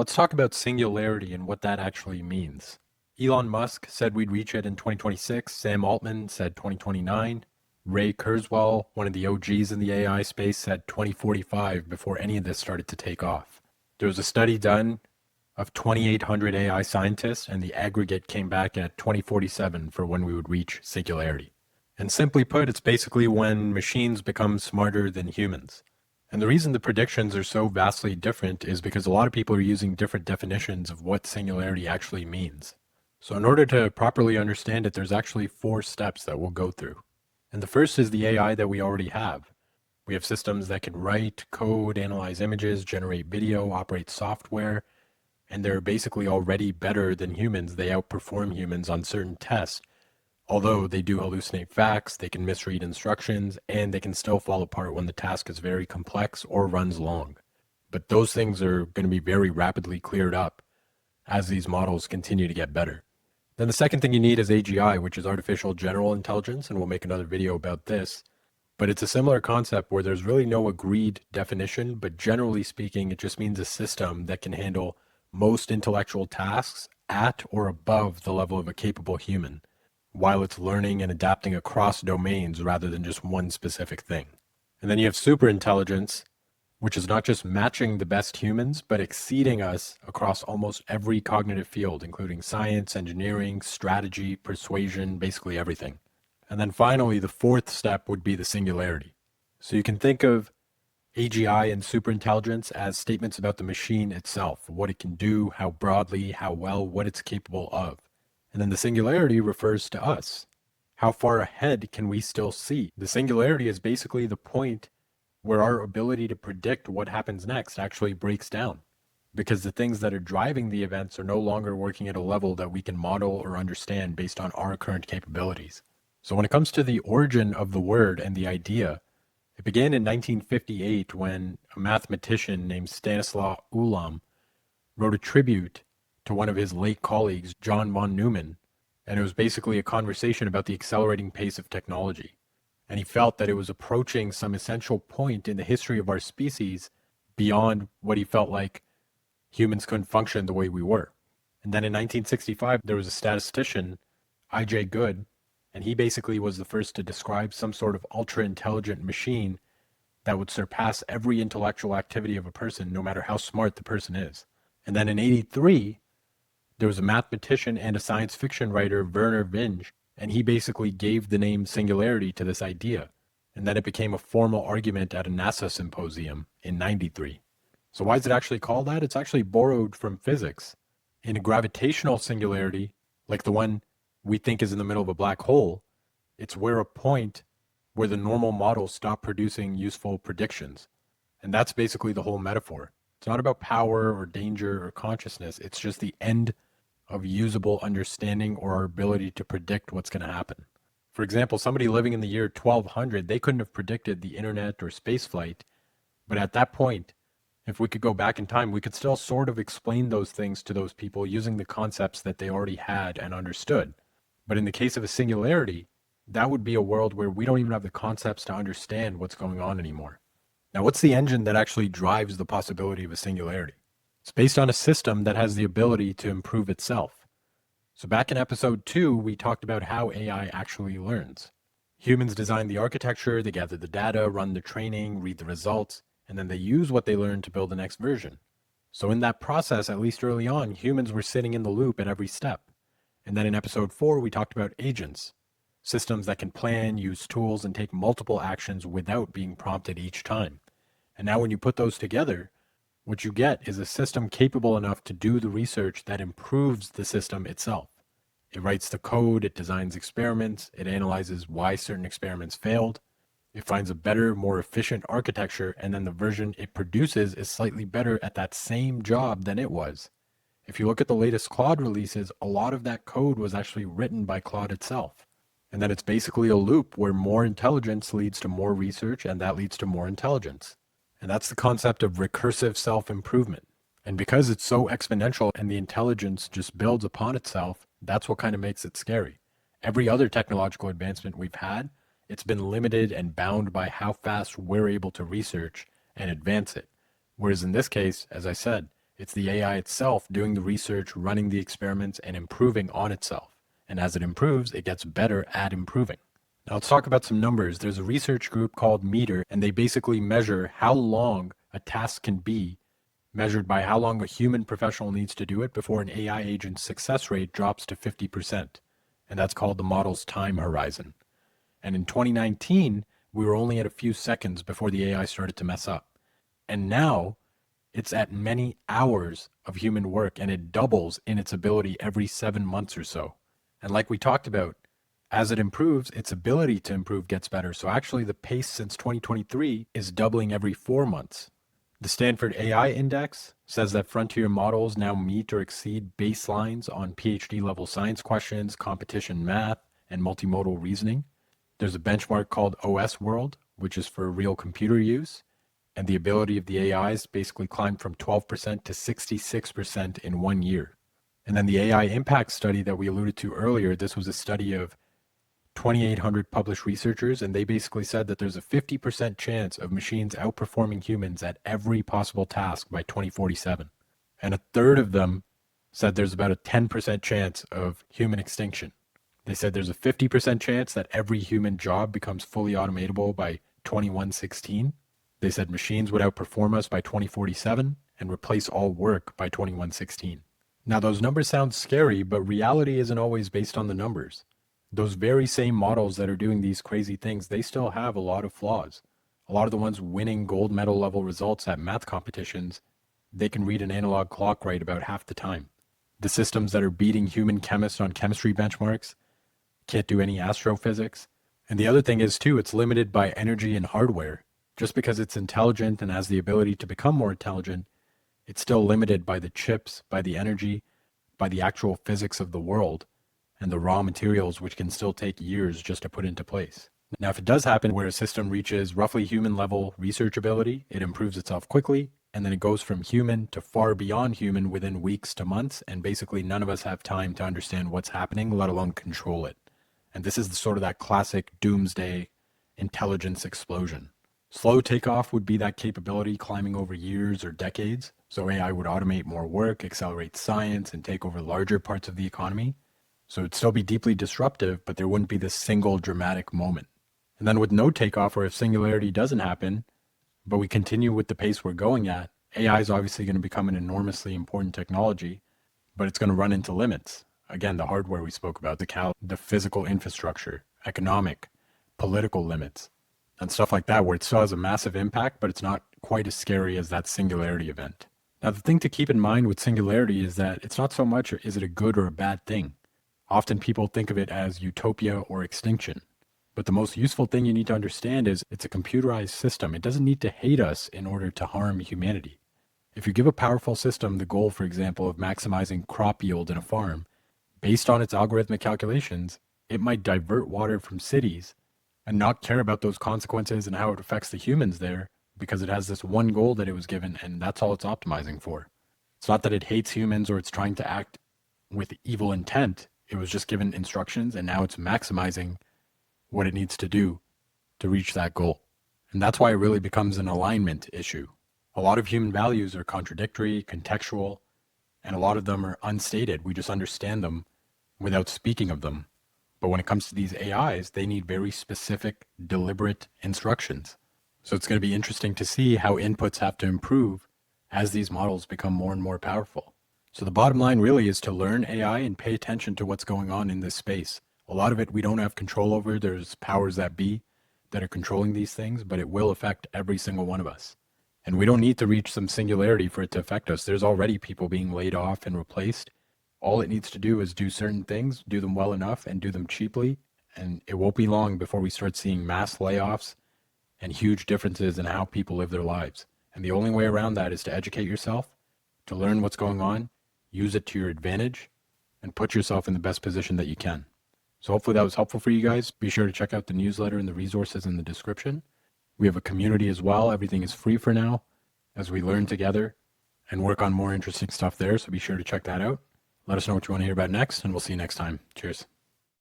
Let's talk about singularity and what that actually means. Elon Musk said we'd reach it in 2026. Sam Altman said 2029. Ray Kurzweil, one of the OGs in the AI space, said 2045 before any of this started to take off. There was a study done of 2,800 AI scientists, and the aggregate came back at 2047 for when we would reach singularity. And simply put, it's basically when machines become smarter than humans. And the reason the predictions are so vastly different is because a lot of people are using different definitions of what singularity actually means. So in order to properly understand it, there's actually 4 steps that we'll go through. And the first is the AI that we already have. We have systems that can write, code, analyze images, generate video, operate software, and they're basically already better than humans. They outperform humans on certain tests. Although they do hallucinate facts, they can misread instructions, and they can still fall apart when the task is very complex or runs long. But those things are going to be very rapidly cleared up as these models continue to get better. Then the second thing you need is AGI, which is artificial general intelligence, and we'll make another video about this. But it's a similar concept where there's really no agreed definition, but generally speaking, it just means a system that can handle most intellectual tasks at or above the level of a capable human, while it's learning and adapting across domains rather than just one specific thing. And then you have superintelligence, which is not just matching the best humans, but exceeding us across almost every cognitive field, including science, engineering, strategy, persuasion, basically everything. And then finally, the 4th step would be the singularity. So you can think of AGI and superintelligence as statements about the machine itself, what it can do, how broadly, how well, what it's capable of. And then the singularity refers to us. How far ahead can we still see? The singularity is basically the point where our ability to predict what happens next actually breaks down, because the things that are driving the events are no longer working at a level that we can model or understand based on our current capabilities. So when it comes to the origin of the word and the idea, it began in 1958 when a mathematician named Stanislaw Ulam wrote a tribute to one of his late colleagues, John von Neumann, and it was basically a conversation about the accelerating pace of technology. And he felt that it was approaching some essential point in the history of our species beyond what he felt like humans couldn't function the way we were. And then in 1965, there was a statistician, I.J. Good, and he basically was the first to describe some sort of ultra-intelligent machine that would surpass every intellectual activity of a person, no matter how smart the person is. And then in 83, there was a mathematician and a science fiction writer, Werner Vinge, and he basically gave the name singularity to this idea. And then it became a formal argument at a NASA symposium in 93. So why is it actually called that? It's actually borrowed from physics. In a gravitational singularity, like the one we think is in the middle of a black hole, it's where a point where the normal models stop producing useful predictions. And that's basically the whole metaphor. It's not about power or danger or consciousness. It's just the end of usable understanding or our ability to predict what's going to happen. For example, somebody living in the year 1200, they couldn't have predicted the internet or spaceflight. But at that point, if we could go back in time, we could still sort of explain those things to those people using the concepts that they already had and understood. But in the case of a singularity, that would be a world where we don't even have the concepts to understand what's going on anymore. Now, what's the engine that actually drives the possibility of a singularity? It's based on a system that has the ability to improve itself. So back in episode 2, we talked about how AI actually learns. Humans design the architecture, they gather the data, run the training, read the results, and then they use what they learn to build the next version. So in that process, at least early on, humans were sitting in the loop at every step. And then in episode 4, we talked about agents, systems that can plan, use tools, and take multiple actions without being prompted each time. And now when you put those together, what you get is a system capable enough to do the research that improves the system itself. It writes the code, it designs experiments, it analyzes why certain experiments failed, it finds a better, more efficient architecture, and then the version it produces is slightly better at that same job than it was. If you look at the latest Claude releases, a lot of that code was actually written by Claude itself. And then it's basically a loop where more intelligence leads to more research, and that leads to more intelligence. And that's the concept of recursive self-improvement. And because it's so exponential and the intelligence just builds upon itself, that's what kind of makes it scary. Every other technological advancement we've had, it's been limited and bound by how fast we're able to research and advance it. Whereas in this case, as I said, It's the AI itself doing the research, running the experiments, and improving on itself. And as it improves, it gets better at improving. Now let's talk about some numbers. There's a research group called Meter, and they basically measure how long a task can be measured by how long a human professional needs to do it before an AI agent's success rate drops to 50%. And that's called the model's time horizon. And in 2019, we were only at a few seconds before the AI started to mess up. And now it's at many hours of human work, and it doubles in its ability every 7 months or so. And like we talked about, as it improves, its ability to improve gets better. So actually the pace since 2023 is doubling every 4 months. The Stanford AI Index says that frontier models now meet or exceed baselines on PhD level science questions, competition math, and multimodal reasoning. There's a benchmark called OS World, which is for real computer use. And the ability of the AIs basically climbed from 12% to 66% in 1 year. And then the AI impact study that we alluded to earlier, this was a study of 2,800 published researchers, and they basically said that there's a 50% chance of machines outperforming humans at every possible task by 2047. And a third of them said there's about a 10% chance of human extinction. They said there's a 50% chance that every human job becomes fully automatable by 2116. They said machines would outperform us by 2047 and replace all work by 2116. Now, those numbers sound scary, but reality isn't always based on the numbers. Those very same models that are doing these crazy things, they still have a lot of flaws. A lot of the ones winning gold medal level results at math competitions, they can read an analog clock right about half the time. The systems that are beating human chemists on chemistry benchmarks can't do any astrophysics. And the other thing is, too, it's limited by energy and hardware. Just because it's intelligent and has the ability to become more intelligent, it's still limited by the chips, by the energy, by the actual physics of the world, and the raw materials, which can still take years just to put into place. Now, if it does happen where a system reaches roughly human level research ability, it improves itself quickly, and then it goes from human to far beyond human within weeks to months, and basically none of us have time to understand what's happening, let alone control it. And this is sort of that classic doomsday intelligence explosion. Slow takeoff would be that capability climbing over years or decades. So AI would automate more work, accelerate science, and take over larger parts of the economy. So it'd still be deeply disruptive, but there wouldn't be this single dramatic moment. And then with no takeoff, or if singularity doesn't happen, but we continue with the pace we're going at, AI is obviously going to become an enormously important technology, but it's going to run into limits. Again, the hardware we spoke about, the physical infrastructure, economic, political limits, and stuff like that, where it still has a massive impact, but it's not quite as scary as that singularity event. Now, the thing to keep in mind with singularity is that it's not so much is it a good or a bad thing. Often people think of it as utopia or extinction. But the most useful thing you need to understand is it's a computerized system. It doesn't need to hate us in order to harm humanity. If you give a powerful system the goal, for example, of maximizing crop yield in a farm, based on its algorithmic calculations, it might divert water from cities and not care about those consequences and how it affects the humans there, because it has this one goal that it was given, and that's all it's optimizing for. It's not that it hates humans or it's trying to act with evil intent. It was just given instructions, and now it's maximizing what it needs to do to reach that goal. And that's why it really becomes an alignment issue. A lot of human values are contradictory, contextual, and a lot of them are unstated. We just understand them without speaking of them. But when it comes to these AIs, they need very specific, deliberate instructions. So it's going to be interesting to see how inputs have to improve as these models become more and more powerful. So the bottom line really is to learn AI and pay attention to what's going on in this space. A lot of it we don't have control over. There's powers that be that are controlling these things, but it will affect every single one of us. And we don't need to reach some singularity for it to affect us. There's already people being laid off and replaced. All it needs to do is do certain things, do them well enough, and do them cheaply. And it won't be long before we start seeing mass layoffs and huge differences in how people live their lives. And the only way around that is to educate yourself, to learn what's going on, use it to your advantage, and put yourself in the best position that you can. So hopefully that was helpful for you guys. Be sure to check out the newsletter and the resources in the description. We have a community as well. Everything is free for now as we learn together and work on more interesting stuff there. So be sure to check that out. Let us know what you want to hear about next, and we'll see you next time. Cheers.